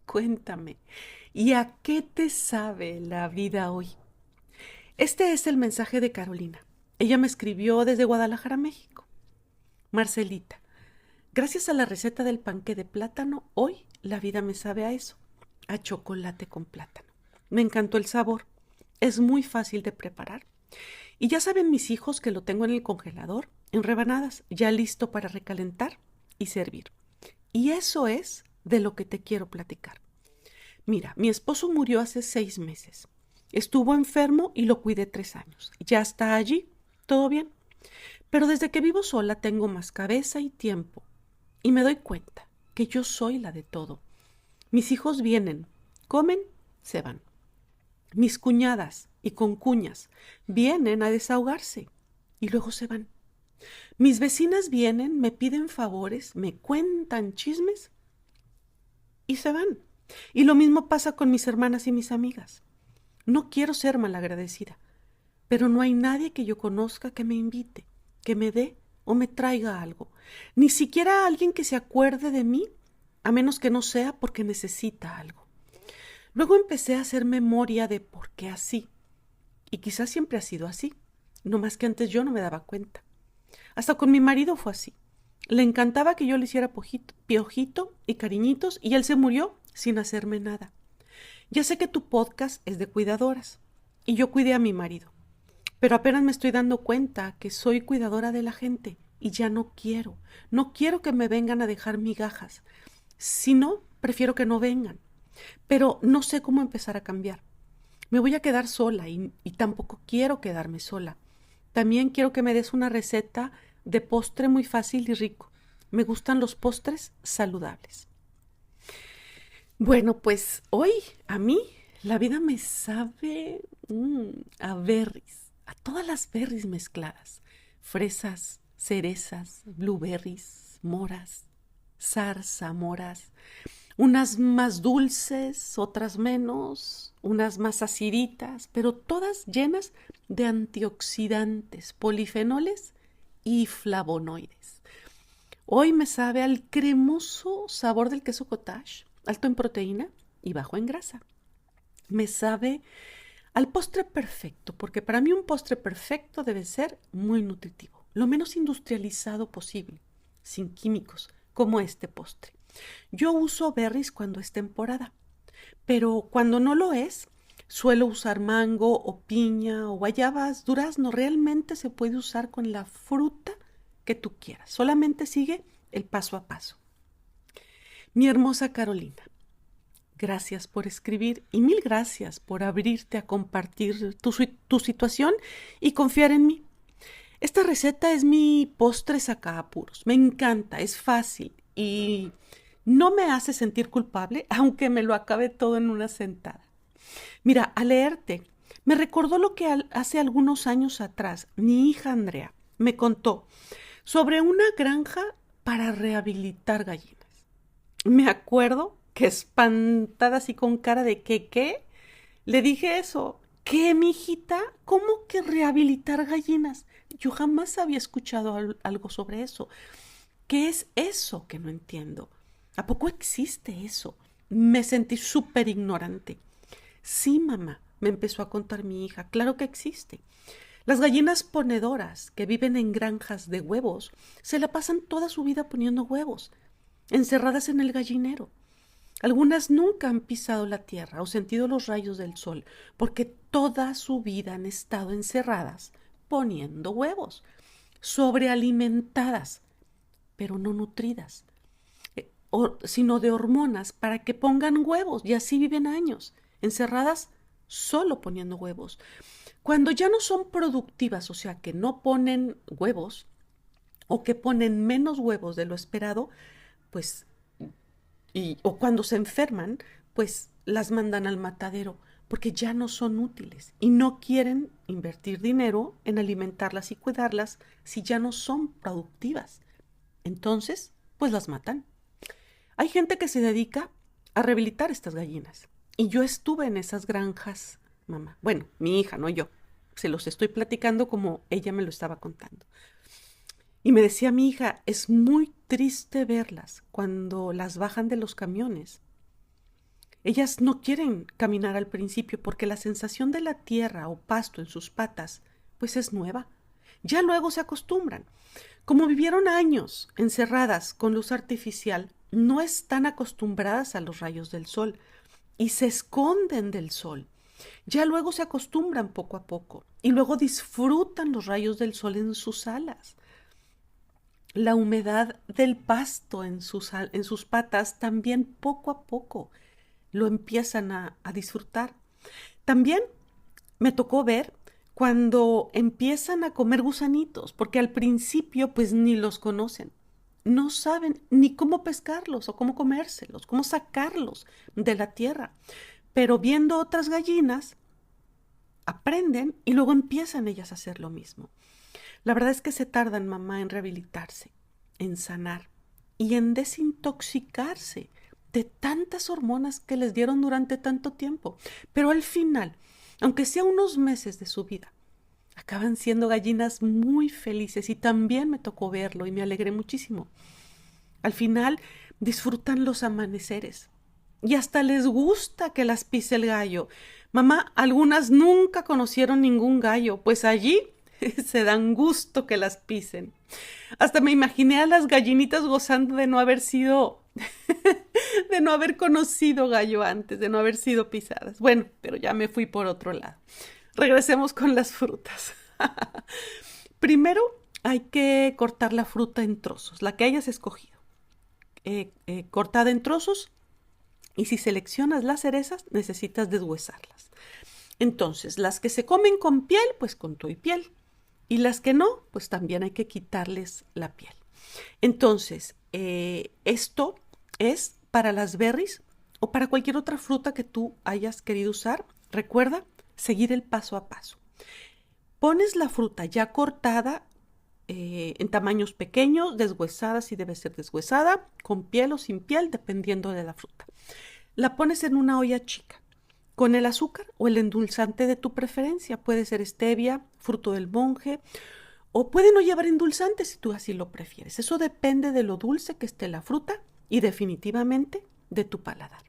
Cuéntame, ¿y a qué te sabe la vida hoy? Este es el mensaje de Carolina. Ella me escribió desde Guadalajara, México. Marcelita, gracias a la receta del panqué de plátano, hoy la vida me sabe a eso, a chocolate con plátano. Me encantó el sabor. Es muy fácil de preparar. Y ya saben mis hijos que lo tengo en el congelador, en rebanadas, ya listo para recalentar y servir. Y eso es de lo que te quiero platicar. Mira, mi esposo murió hace 6 meses. Estuvo enfermo y lo cuidé 3 años. Ya está allí, todo bien. Pero desde que vivo sola tengo más cabeza y tiempo. Y me doy cuenta que yo soy la de todo. Mis hijos vienen, comen, se van. Mis cuñadas y concuñas vienen a desahogarse y luego se van. Mis vecinas vienen, me piden favores, me cuentan chismes y se van. Y lo mismo pasa con mis hermanas y mis amigas. No quiero ser malagradecida, pero no hay nadie que yo conozca que me invite, que me dé o me traiga algo. Ni siquiera alguien que se acuerde de mí, a menos que no sea porque necesita algo. Luego empecé a hacer memoria de por qué así. Y quizás siempre ha sido así, no más que antes yo no me daba cuenta. Hasta con mi marido fue así. Le encantaba que yo le hiciera piojito y cariñitos y él se murió sin hacerme nada. Ya sé que tu podcast es de cuidadoras y yo cuidé a mi marido, pero apenas me estoy dando cuenta que soy cuidadora de la gente y ya no quiero que me vengan a dejar migajas. Si no, prefiero que no vengan, pero no sé cómo empezar a cambiar. Me voy a quedar sola y tampoco quiero quedarme sola. También quiero que me des una receta de postre muy fácil y rico. Me gustan los postres saludables. Bueno, pues hoy a mí la vida me sabe a berries, a todas las berries mezcladas. Fresas, cerezas, blueberries, moras, zarzamoras, unas más dulces, otras menos, unas más aciditas, pero todas llenas de antioxidantes, polifenoles y flavonoides. Hoy me sabe al cremoso sabor del queso cottage, alto en proteína y bajo en grasa. Me sabe al postre perfecto, porque para mí un postre perfecto debe ser muy nutritivo, lo menos industrializado posible, sin químicos, como este postre. Yo uso berries cuando es temporada, pero cuando no lo es, suelo usar mango o piña o guayabas, durazno. Realmente se puede usar con la fruta que tú quieras. Solamente sigue el paso a paso. Mi hermosa Carolina, gracias por escribir y mil gracias por abrirte a compartir tu situación y confiar en mí. Esta receta es mi postre sacapuros. Me encanta, es fácil y no me hace sentir culpable, aunque me lo acabe todo en una sentada. Mira, al leerte, me recordó lo que hace algunos años atrás mi hija Andrea me contó sobre una granja para rehabilitar gallinas. Me acuerdo que espantada así con cara de ¿qué? Le dije eso. ¿Qué, mijita? ¿Cómo que rehabilitar gallinas? Yo jamás había escuchado algo sobre eso. ¿Qué es eso que no entiendo? ¿A poco existe eso? Me sentí súper ignorante. Sí, mamá, me empezó a contar mi hija. Claro que existe. Las gallinas ponedoras que viven en granjas de huevos se la pasan toda su vida poniendo huevos, encerradas en el gallinero. Algunas nunca han pisado la tierra o sentido los rayos del sol, porque toda su vida han estado encerradas poniendo huevos, sobrealimentadas, pero no nutridas, sino de hormonas para que pongan huevos y así viven años, encerradas solo poniendo huevos. Cuando ya no son productivas, o sea, que no ponen huevos o que ponen menos huevos de lo esperado, pues o cuando se enferman, pues las mandan al matadero porque ya no son útiles y no quieren invertir dinero en alimentarlas y cuidarlas si ya no son productivas. Entonces, pues las matan. Hay gente que se dedica a rehabilitar estas gallinas. Y yo estuve en esas granjas, mamá. Bueno, mi hija, no yo. Se los estoy platicando como ella me lo estaba contando. Y me decía mi hija, es muy triste verlas cuando las bajan de los camiones. Ellas no quieren caminar al principio porque la sensación de la tierra o pasto en sus patas pues es nueva. Ya luego se acostumbran. Como vivieron años encerradas con luz artificial, no están acostumbradas a los rayos del sol y se esconden del sol. Ya luego se acostumbran poco a poco y luego disfrutan los rayos del sol en sus alas. La humedad del pasto en sus patas también poco a poco lo empiezan a disfrutar. También me tocó ver cuando empiezan a comer gusanitos, porque al principio pues ni los conocen. No saben ni cómo pescarlos o cómo comérselos, cómo sacarlos de la tierra. Pero viendo otras gallinas, aprenden y luego empiezan ellas a hacer lo mismo. La verdad es que se tardan, mamá, en rehabilitarse, en sanar y en desintoxicarse de tantas hormonas que les dieron durante tanto tiempo. Pero al final, aunque sea unos meses de su vida, acaban siendo gallinas muy felices y también me tocó verlo y me alegré muchísimo. Al final disfrutan los amaneceres y hasta les gusta que las pise el gallo. Mamá, algunas nunca conocieron ningún gallo, pues allí se dan gusto que las pisen. Hasta me imaginé a las gallinitas gozando de no haber sido, de no haber conocido gallo antes, de no haber sido pisadas. Bueno, pero ya me fui por otro lado. Regresemos con las frutas. Primero hay que cortar la fruta en trozos, la que hayas escogido. Cortada en trozos, y si seleccionas las cerezas, necesitas deshuesarlas. Entonces, las que se comen con piel, pues con todo y piel. Y las que no, pues también hay que quitarles la piel. Entonces, esto es para las berries o para cualquier otra fruta que tú hayas querido usar. Recuerda seguir el paso a paso. Pones la fruta ya cortada en tamaños pequeños, deshuesada si debe ser deshuesada, con piel o sin piel, dependiendo de la fruta. La pones en una olla chica con el azúcar o el endulzante de tu preferencia. Puede ser stevia, fruto del monje, o puede no llevar endulzante si tú así lo prefieres. Eso depende de lo dulce que esté la fruta y definitivamente de tu paladar.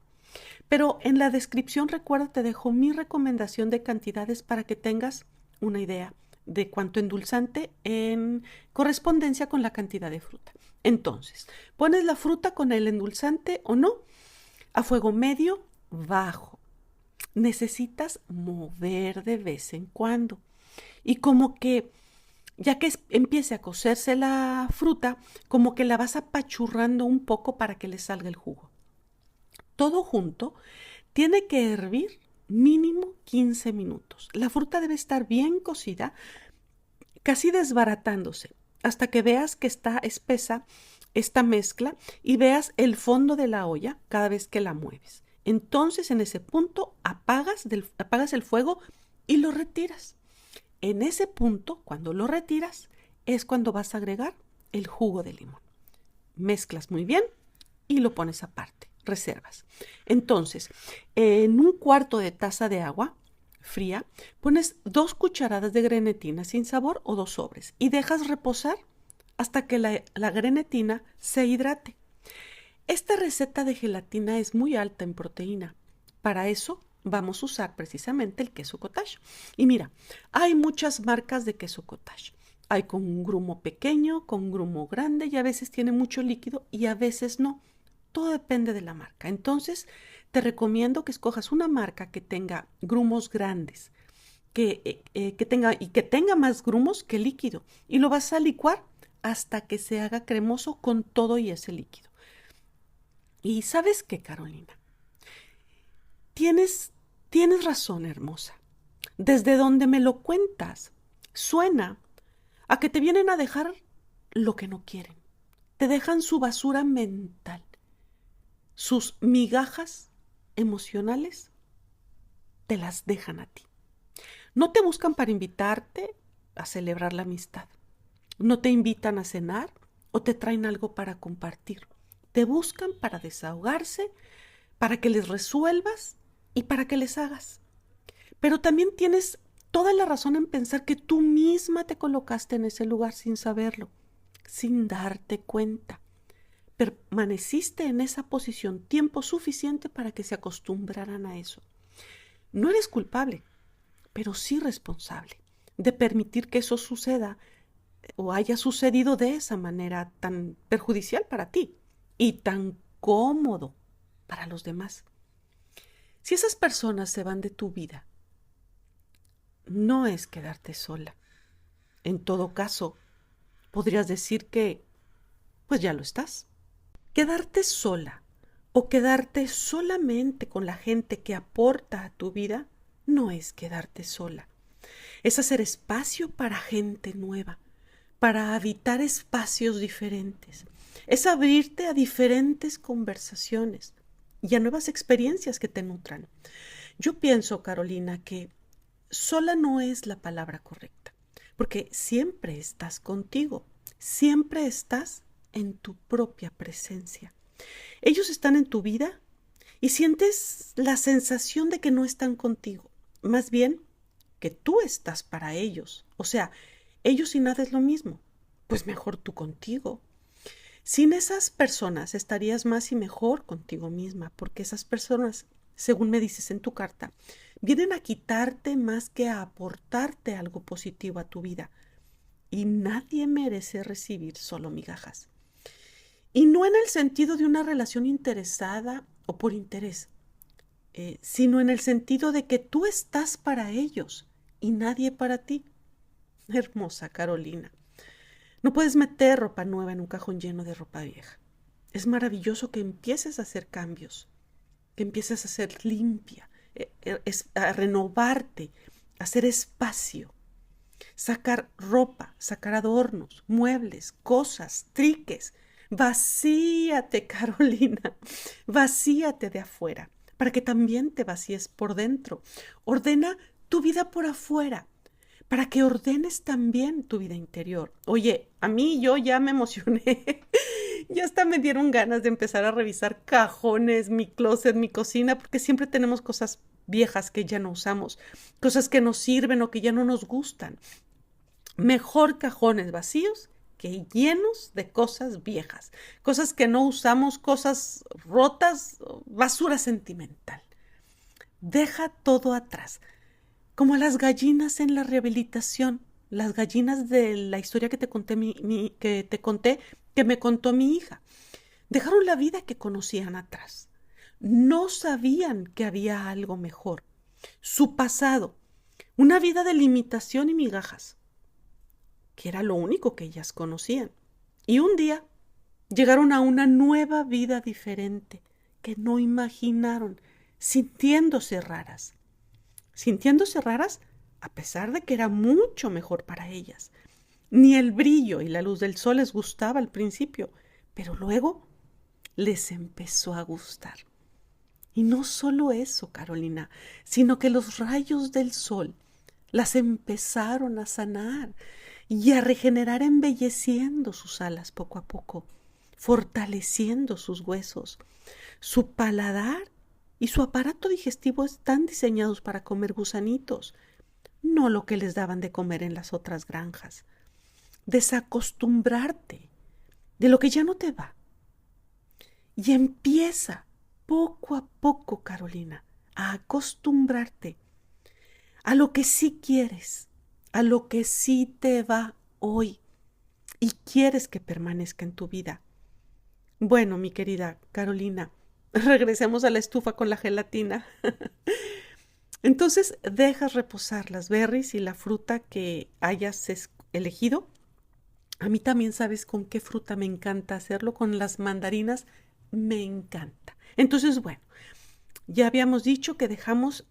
Pero en la descripción, recuerda, te dejo mi recomendación de cantidades para que tengas una idea de cuánto endulzante en correspondencia con la cantidad de fruta. Entonces, pones la fruta con el endulzante o no a fuego medio bajo. Necesitas mover de vez en cuando. Y como que, ya que empiece a cocerse la fruta, como que la vas apachurrando un poco para que le salga el jugo. Todo junto tiene que hervir mínimo 15 minutos. La fruta debe estar bien cocida, casi desbaratándose, hasta que veas que está espesa esta mezcla y veas el fondo de la olla cada vez que la mueves. Entonces, en ese punto, apagas el fuego y lo retiras. En ese punto, cuando lo retiras, es cuando vas a agregar el jugo de limón. Mezclas muy bien y lo pones aparte, reservas. Entonces, en un cuarto de taza de agua fría, pones 2 cucharadas de grenetina sin sabor o 2 sobres y dejas reposar hasta que la grenetina se hidrate. Esta receta de gelatina es muy alta en proteína. Para eso vamos a usar precisamente el queso cottage. Y mira, hay muchas marcas de queso cottage. Hay con un grumo pequeño, con un grumo grande y a veces tiene mucho líquido y a veces no. Todo depende de la marca. Entonces, te recomiendo que escojas una marca que tenga grumos grandes, que tenga más grumos que líquido. Y lo vas a licuar hasta que se haga cremoso con todo y ese líquido. Y ¿sabes qué, Carolina? Tienes razón, hermosa. Desde donde me lo cuentas, suena a que te vienen a dejar lo que no quieren. Te dejan su basura mental, sus migajas emocionales, te las dejan a ti. No te buscan para invitarte a celebrar la amistad. No te invitan a cenar o te traen algo para compartir. Te buscan para desahogarse, para que les resuelvas y para que les hagas. Pero también tienes toda la razón en pensar que tú misma te colocaste en ese lugar sin saberlo, sin darte cuenta. permaneciste en esa posición tiempo suficiente para que se acostumbraran a eso. No eres culpable, pero sí responsable de permitir que eso suceda o haya sucedido de esa manera tan perjudicial para ti y tan cómodo para los demás. Si esas personas se van de tu vida, no es quedarte sola. En todo caso, podrías decir que, pues ya lo estás. Quedarte sola o quedarte solamente con la gente que aporta a tu vida no es quedarte sola. Es hacer espacio para gente nueva, para habitar espacios diferentes. Es abrirte a diferentes conversaciones y a nuevas experiencias que te nutran. Yo pienso, Carolina, que sola no es la palabra correcta, porque siempre estás contigo, siempre estás en tu propia presencia. Ellos están en tu vida y sientes la sensación de que no están contigo, más bien que tú estás para ellos. O sea, ellos y nada es lo mismo, pues mejor tú contigo. Sin esas personas estarías más y mejor contigo misma, porque esas personas, según me dices en tu carta, vienen a quitarte más que a aportarte algo positivo a tu vida. Y nadie merece recibir solo migajas. Y no en el sentido de una relación interesada o por interés, sino en el sentido de que tú estás para ellos y nadie para ti. Hermosa Carolina, no puedes meter ropa nueva en un cajón lleno de ropa vieja. Es maravilloso que empieces a hacer cambios, que empieces a ser limpia, a renovarte, a hacer espacio, sacar ropa, sacar adornos, muebles, cosas, triques. Vacíate, Carolina, vacíate de afuera, para que también te vacíes por dentro. Ordena tu vida por afuera, para que ordenes también tu vida interior. Oye, a mí yo ya me emocioné, ya hasta me dieron ganas de empezar a revisar cajones, mi closet, mi cocina, porque siempre tenemos cosas viejas que ya no usamos, cosas que nos sirven o que ya no nos gustan. Mejor cajones vacíos que llenos de cosas viejas, cosas que no usamos, cosas rotas, basura sentimental. Deja todo atrás, como las gallinas en la rehabilitación, las gallinas de la historia que te conté, que me contó mi hija. Dejaron la vida que conocían atrás. No sabían que había algo mejor. Su pasado, una vida de limitación y migajas, que era lo único que ellas conocían. Y un día llegaron a una nueva vida diferente que no imaginaron, sintiéndose raras. Sintiéndose raras a pesar de que era mucho mejor para ellas. Ni el brillo y la luz del sol les gustaba al principio, pero luego les empezó a gustar. Y no solo eso, Carolina, sino que los rayos del sol las empezaron a sanar y a regenerar embelleciendo sus alas poco a poco, fortaleciendo sus huesos. Su paladar y su aparato digestivo están diseñados para comer gusanitos, no lo que les daban de comer en las otras granjas. Desacostumbrarte de lo que ya no te va. Y empieza poco a poco, Carolina, a acostumbrarte a lo que sí quieres, a lo que sí te va hoy y quieres que permanezca en tu vida. Bueno, mi querida Carolina, regresemos a la estufa con la gelatina. Entonces dejas reposar las berries y la fruta que hayas elegido. A mí también sabes con qué fruta me encanta hacerlo, con las mandarinas me encanta. Entonces, bueno, ya habíamos dicho que dejamos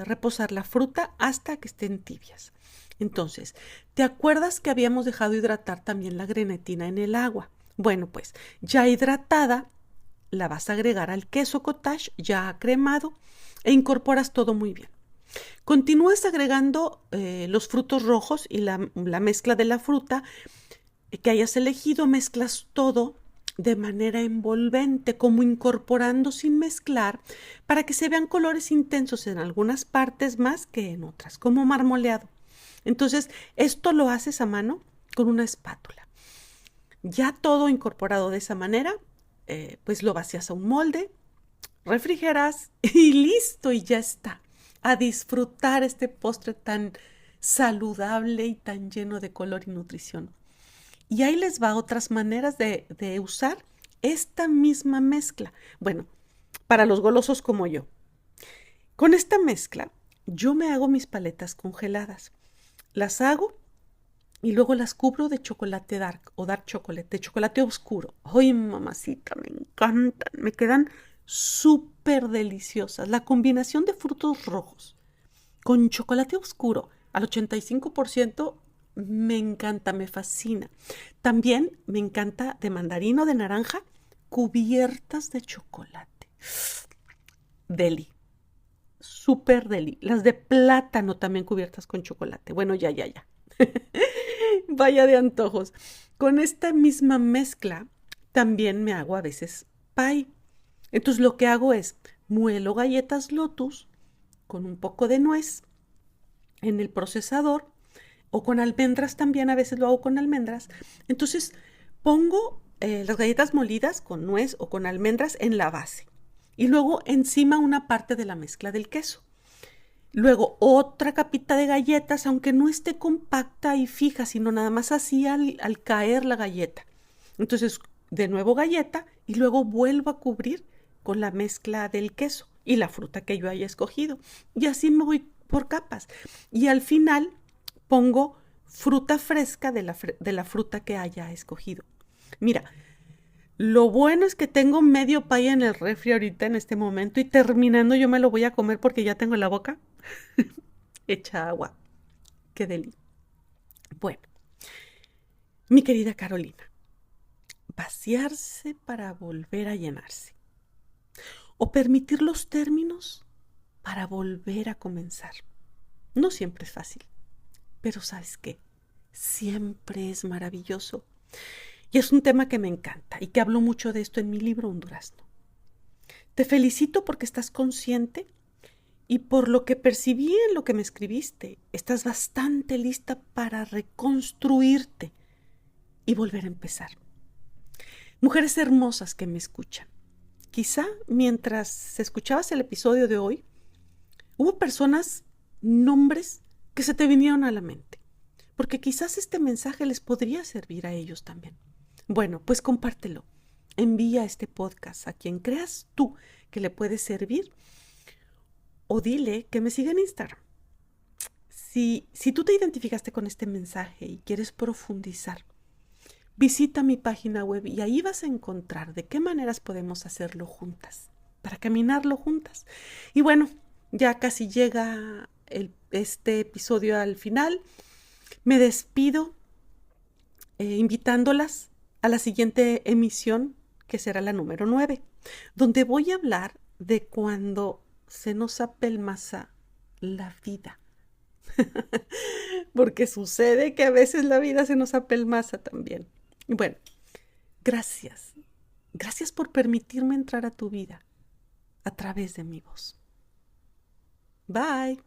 reposar la fruta hasta que estén tibias. Entonces, ¿te acuerdas que habíamos dejado hidratar también la grenetina en el agua? Bueno, pues ya hidratada, la vas a agregar al queso cottage ya cremado e incorporas todo muy bien. Continúas agregando los frutos rojos y la mezcla de la fruta que hayas elegido, mezclas todo de manera envolvente, como incorporando sin mezclar, para que se vean colores intensos en algunas partes más que en otras, como marmoleado. Entonces, esto lo haces a mano con una espátula. Ya todo incorporado de esa manera, pues lo vacías a un molde, refrigeras y listo, y ya está. A disfrutar este postre tan saludable y tan lleno de color y nutrición. Y ahí les va otras maneras de usar esta misma mezcla. Bueno, para los golosos como yo. Con esta mezcla, yo me hago mis paletas congeladas. Las hago y luego las cubro de chocolate dark o dark chocolate, de chocolate oscuro. ¡Ay, mamacita! Me encantan. Me quedan súper deliciosas. La combinación de frutos rojos con chocolate oscuro al 85% me encanta, me fascina. También me encanta de mandarino, de naranja, cubiertas de chocolate. Deli. Súper deli. Las de plátano también cubiertas con chocolate. Bueno, ya. Vaya de antojos. Con esta misma mezcla también me hago a veces pie. Entonces lo que hago es muelo galletas Lotus con un poco de nuez en el procesador o con almendras también, a veces lo hago con almendras. Entonces pongo las galletas molidas con nuez o con almendras en la base y luego encima una parte de la mezcla del queso. Luego otra capita de galletas, aunque no esté compacta y fija, sino nada más así al caer la galleta. Entonces, de nuevo galleta y luego vuelvo a cubrir con la mezcla del queso y la fruta que yo haya escogido. Y así me voy por capas. Y al final pongo fruta fresca de la fruta que haya escogido. Mira, lo bueno es que tengo medio pay en el refri ahorita en este momento y terminando yo me lo voy a comer porque ya tengo en la boca hecha agua. Qué deli. Bueno, mi querida Carolina, vaciarse para volver a llenarse o permitir los términos para volver a comenzar. No siempre es fácil, pero ¿sabes qué? Siempre es maravilloso. Y es un tema que me encanta y que hablo mucho de esto en mi libro Un Durazno. Te felicito porque estás consciente y por lo que percibí en lo que me escribiste, estás bastante lista para reconstruirte y volver a empezar. Mujeres hermosas que me escuchan, quizá mientras escuchabas el episodio de hoy, hubo personas, nombres que se te vinieron a la mente, porque quizás este mensaje les podría servir a ellos también. Bueno, pues compártelo. Envía este podcast a quien creas tú que le puede servir o dile que me siga en Instagram. Si tú te identificaste con este mensaje y quieres profundizar, visita mi página web y ahí vas a encontrar de qué maneras podemos hacerlo juntas, para caminarlo juntas. Y bueno, ya casi llega este episodio al final. Me despido invitándolas a la siguiente emisión, que será la número 9, donde voy a hablar de cuando se nos apelmaza la vida. Porque sucede que a veces la vida se nos apelmaza también. Bueno, gracias. Gracias por permitirme entrar a tu vida a través de mi voz. Bye.